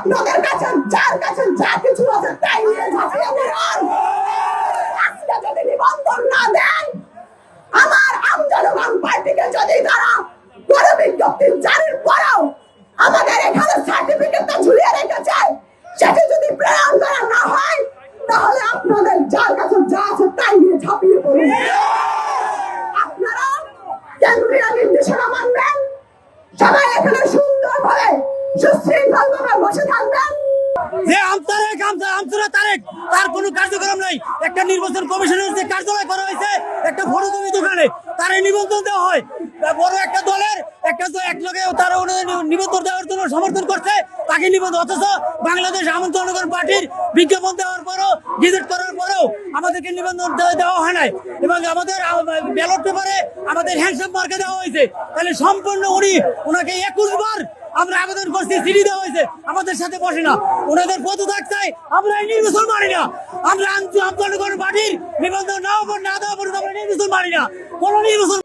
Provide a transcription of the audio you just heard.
আপনাদের কাছে যার কাছে যা কিছু আছে তাই নিয়ে ঝাঁপিয়ে পড়ুন। আজকে যদি নিবন্ধন না দেন, আমার আমজনগণ পার্টিকে যদি তারা বড় বিজ্ঞপ্তি জারির পরেও আমাদের এখানে সার্টিফিকেটটা ঝুলিয়ে রেখেছে, সেটি যদি প্রেরণ করা না হয়, তাহলে আপনাদের যার কাছে যা আছে তাই নিয়ে ঝাঁপিয়ে পড়ুন। আপনারা কেন্দ্রীয় নির্দেশনা মানবেন, সবাই এখানে সুন্দরভাবে সুশৃঙ্খলভাবে বসে থাকবেন। যে আমতলা তারেক তার কোনো কার্যক্রম নাই। একটা নির্বাচন কমিশনের যে কার্যালয় করা হয়েছে একটা ফটোকপি দোকানে, তার নিবন্ধন দেওয়া হয়। বড় একটা দলের এক লোকে তারা নিবন্ধন দেওয়ার জন্য সমর্থন করছে, তাকে নিবন্ধন, অথচ বাংলাদেশ আমন্ত্রণ পার্টির বিজ্ঞাপন দেওয়ার পরও, গেজেট করার পরেও আমাদেরকে নিবন্ধন দেওয়া হয় নাই। এবং আমাদের ব্যালট পেপারে আমাদের হ্যান্ডসাম মার্কে দেওয়া হয়েছে। তাহলে সম্পূর্ণ ওনাকে 21 বার আমরা আবেদন করছি, চিঠি দেওয়া হয়েছে, আমাদের সাথে বসে না। ওনাদের পদত্যাগ চাই, আমরা এই নির্বাচন মানি না। আমরা আমজনগণ পার্টির নিবন্ধন না দেওয়া পর্যন্ত আমরা নির্বাচন মানি না, কোনো নির্বাচন।